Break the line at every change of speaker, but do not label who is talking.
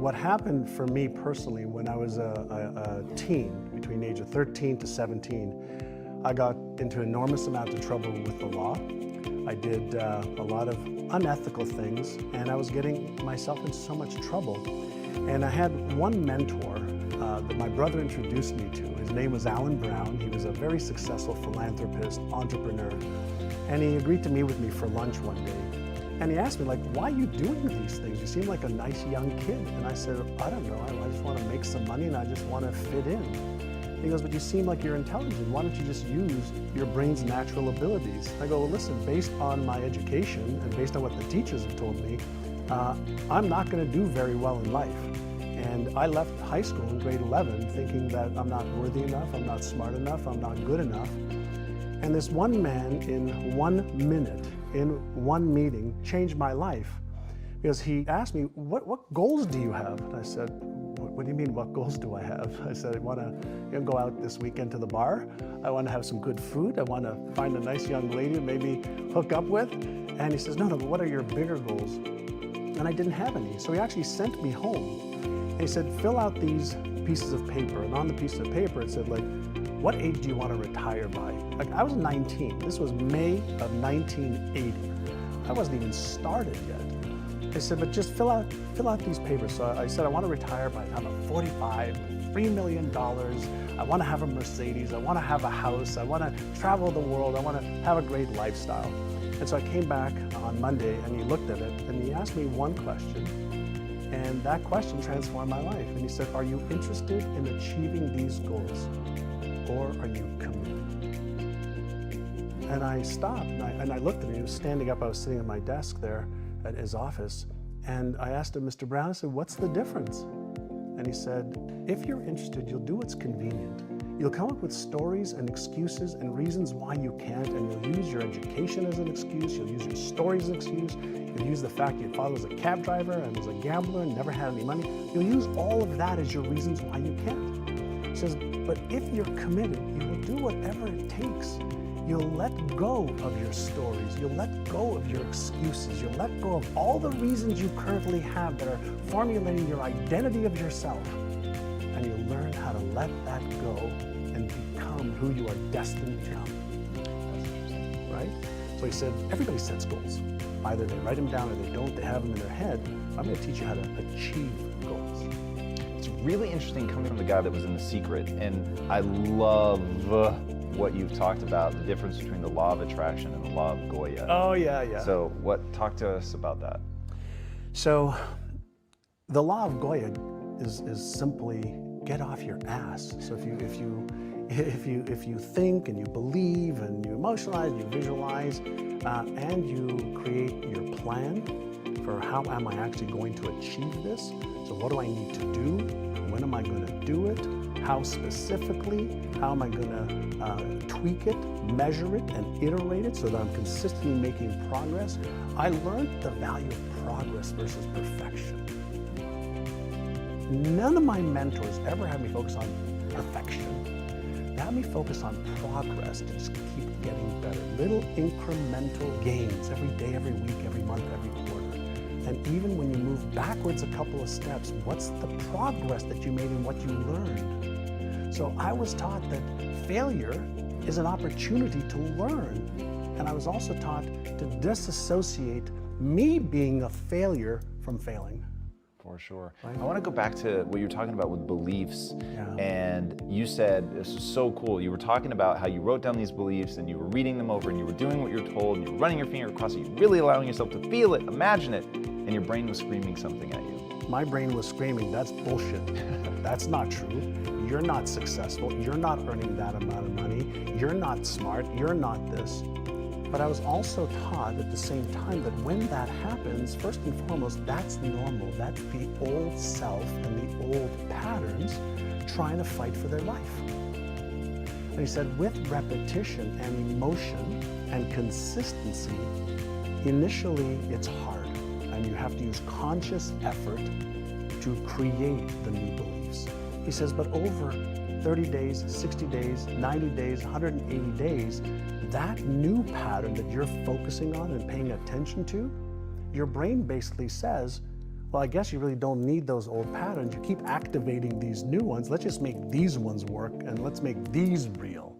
what happened for me personally when I was a teen, between the age of 13 to 17, I got into an enormous amount of trouble with the law. I did a lot of unethical things, and I was getting myself into so much trouble. And I had one mentor that my brother introduced me to. His name was Alan Brown. He was a very successful philanthropist, entrepreneur, and he agreed to meet with me for lunch one day. And he asked me, like, why are you doing these things? You seem like a nice young kid. And I said, I don't know, I just want to make some money and I just want to fit in. And he goes, but you seem like you're intelligent. Why don't you just use your brain's natural abilities? I go, well, listen, based on my education and based on what the teachers have told me, I'm not going to do very well in life. And I left high school in grade 11 thinking that I'm not worthy enough, I'm not smart enough, I'm not good enough. And this one man in 1 minute, in one meeting, changed my life, because he asked me, what goals do you have? And I said, what do you mean, what goals do I have? I said, I want to go out this weekend to the bar. I want to have some good food. I want to find a nice young lady to maybe hook up with. And he says, no, but what are your bigger goals? And I didn't have any. So he actually sent me home. And he said, fill out these pieces of paper. And on the piece of paper, it said, like, what age do you want to retire by? Like, I was 19. This was May of 1980. I wasn't even started yet. They said, but just fill out these papers. So I said, I want to retire by the time I'm 45, $3 million. I want to have a Mercedes. I want to have a house. I want to travel the world. I want to have a great lifestyle. And so I came back on Monday and he looked at it and he asked me one question. And that question transformed my life. And he said, are you interested in achieving these goals? Or are you committed? And I stopped and I looked at him. He was standing up. I was sitting at my desk there at his office. And I asked him, Mr. Brown, I said, what's the difference? And he said, if you're interested, you'll do what's convenient. You'll come up with stories and excuses and reasons why you can't, and you'll use your education as an excuse, you'll use your story as an excuse, you'll use the fact your father was a cab driver and was a gambler and never had any money. You'll use all of that as your reasons why you can't. He says, but if you're committed, you will do whatever it takes. You'll let go of your stories. You'll let go of your excuses. You'll let go of all the reasons you currently have that are formulating your identity of yourself. And you'll learn how to let that go and become who you are destined to become. Right? So he said, everybody sets goals. Either they write them down or they don't, they have them in their head. I'm going to teach you how to achieve goals.
It's really interesting coming from the guy that was in The Secret, and I love what you've talked about, the difference between the law of attraction and the law of Goya.
Oh, yeah.
So talk to us about that.
So the law of Goya is simply get off your ass. So if you think and you believe and you emotionalize, you visualize, and you create your plan for how am I actually going to achieve this? So what do I need to do? When am I going to do it? How specifically? How am I going to tweak it, measure it, and iterate it so that I'm consistently making progress? I learned the value of progress versus perfection. None of my mentors ever had me focus on perfection. They had me focus on progress to just keep getting better. Little incremental gains every day, every week, every month, every quarter. And even when you move backwards a couple of steps, what's the progress that you made in what you learned? So I was taught that failure is an opportunity to learn. And I was also taught to disassociate me being a failure from failing.
For sure.
Right?
I want to go back to what you were talking about with beliefs.
Yeah.
And you said, this is so cool, you were talking about how you wrote down these beliefs and you were reading them over and you were doing what you're told and you were running your finger across it, you're really allowing yourself to feel it, imagine it, and your brain was screaming something at you.
My brain was screaming, that's bullshit. That's not true. You're not successful. You're not earning that amount of money. You're not smart. You're not this. But I was also taught at the same time that when that happens, first and foremost, that's normal. That's the old self and the old patterns trying to fight for their life. And he said, with repetition and emotion and consistency, initially it's hard. And you have to use conscious effort to create the new beliefs. He says, but over 30 days, 60 days, 90 days, 180 days, that new pattern that you're focusing on and paying attention to, your brain basically says, well, I guess you really don't need those old patterns. You keep activating these new ones. Let's just make these ones work and let's make these real.